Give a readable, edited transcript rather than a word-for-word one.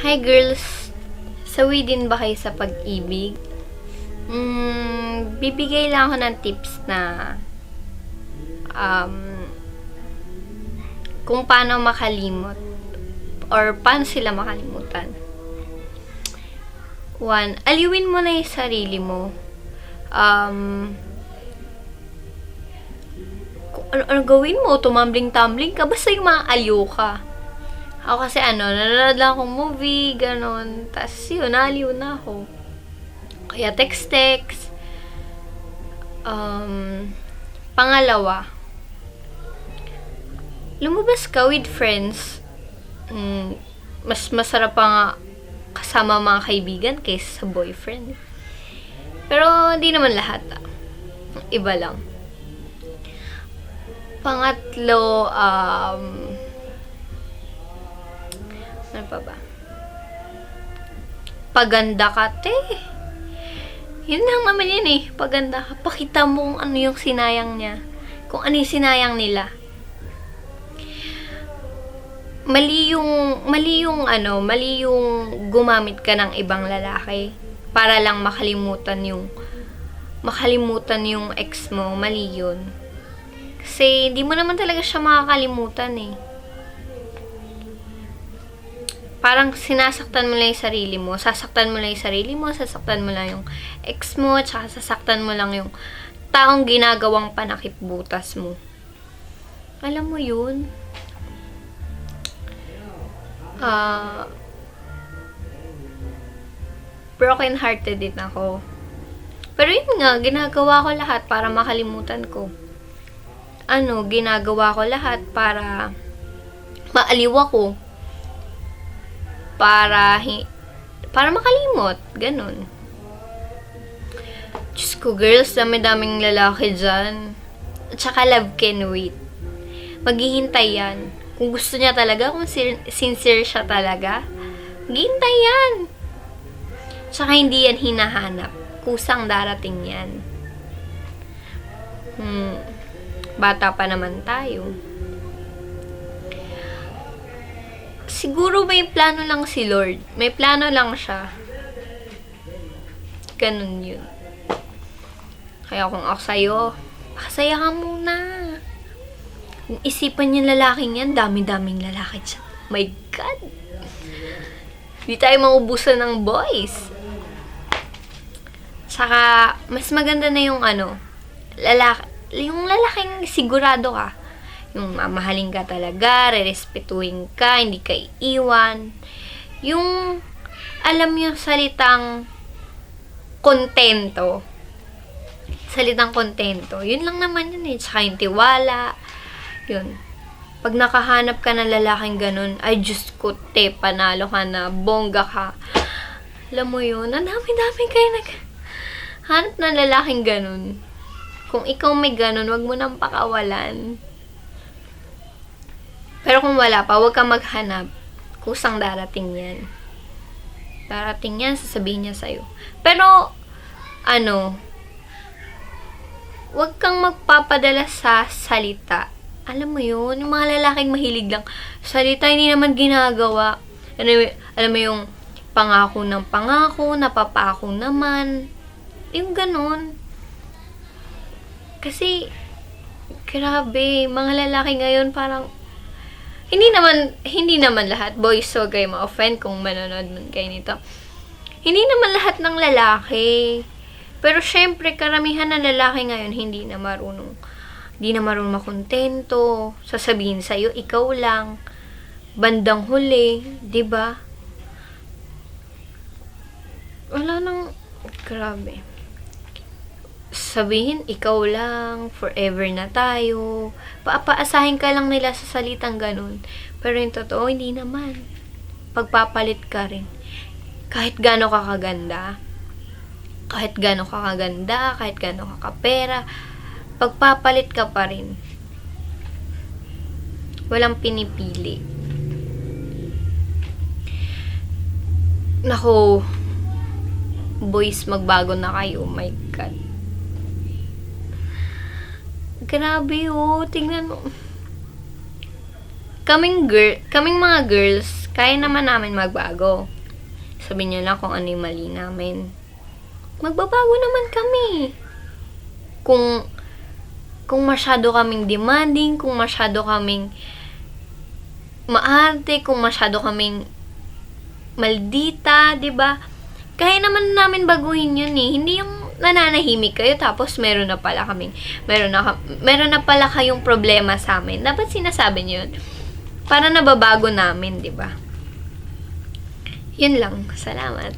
Hi girls! Sawi din ba kayo sa pag-ibig? Bibigay lang ako ng tips na kung paano makalimot or paano sila makalimutan. 1. Aliwin mo na yung sarili mo. Kung ano gawin mo, tumambling-tumbling ka, basta yung maaaliw ka. Ako kasi nanonood lang akong movie, ganon. Tapos yun, naaliw na ako. Kaya text-text. Pangalawa, lumabas ka with friends. Mas masarap pa nga kasama mga kaibigan kaysa sa boyfriend. Pero hindi naman lahat. Iba lang. Pangatlo, ano pa ba? Paganda ka, te. Yun lang naman yun eh. Paganda ka. Pakita mo kung ano yung sinayang niya. Kung ano yung sinayang nila. Mali yung gumamit ka ng ibang lalaki para lang makalimutan yung ex mo. Mali yun. Kasi hindi mo naman talaga siya makakalimutan eh. Parang sinasaktan mo lang yung sarili mo. Sasaktan mo lang yung sarili mo, sasaktan mo lang yung ex mo, tsaka sasaktan mo lang yung taong ginagawang panakipbutas mo. Alam mo yun? Broken hearted din ako. Pero yun nga, ginagawa ko lahat para makalimutan ko. Ginagawa ko lahat para maaliw ako. Para makalimot. Ganon. Diyos ko, girls, dami-daming lalaki dyan. At saka love can wait. Maghihintay yan. Kung gusto niya talaga, kung sincere siya talaga, maghihintay yan. Tsaka hindi yan hinahanap. Kusang darating yan. Bata pa naman tayo. Siguro may plano lang si Lord. May plano lang siya. Ganun yun. Kaya kung ako sa'yo, pakasaya ka muna. Kung isipan yung lalaking yan, dami-daming lalaki dyan. My God! Hindi tayo maubusan ng boys. Saka, mas maganda na yung yung lalaking sigurado ka. Yung mamahalin ka talaga, rerespetuhin ka, hindi ka iiwan. Yung, alam yung salitang kontento. Salitang kontento. Yun lang naman yun eh. Tsaka yung tiwala. Yun. Pag nakahanap ka ng lalaking ganun, ay Diyos ko, te, panalo ka na, bongga ka. Alam mo yun, ang dami-dami kayo naghanap ng lalaking ganun. Kung ikaw may ganun, wag mo nang pakawalan. Pero kung wala pa, huwag kang maghanap. Kusang darating yan. Darating yan, sasabihin niya sa'yo. Pero, huwag kang magpapadala sa salita. Alam mo yun, yung mga lalaking mahilig lang. Salita, hindi naman ginagawa. Alam mo yung pangako ng pangako, napapako naman. Yung ganun. Kasi, grabe, mga lalaki ngayon parang, hindi naman lahat, boys, so kayo ma-offend kung manonood man kayo nito. Hindi naman lahat ng lalaki. Pero syempre, karamihan ng lalaki ngayon hindi na marunong makontento. Sasabihin sa'yo, ikaw lang. Bandang huli, 'di ba? Wala nang, grabe. Sabihin, ikaw lang, forever na tayo. Paasahin ka lang nila sa salitang ganun. Pero yung totoo, hindi naman. Pagpapalit ka rin. Kahit gaano ka kaganda, kahit gaano ka kapera, pagpapalit ka pa rin. Walang pinipili. Nako, boys, magbago na kayo. My God. Grabe tingnan mo. Kaming mga girls, Kaya naman namin magbago. Sabihin nyo lang kung ano yung mali namin. Magbabago naman kami. Kung masyado kaming demanding, kung masyado kaming maarte, kung masyado kaming maldita, 'di ba? Kaya naman namin baguhin 'yun eh. Hindi yung nananahimik kayo tapos meron na pala kayong problema sa amin. Dapat sinasabi niyo 'yun para nababago namin, 'di ba? 'Yun lang. Salamat.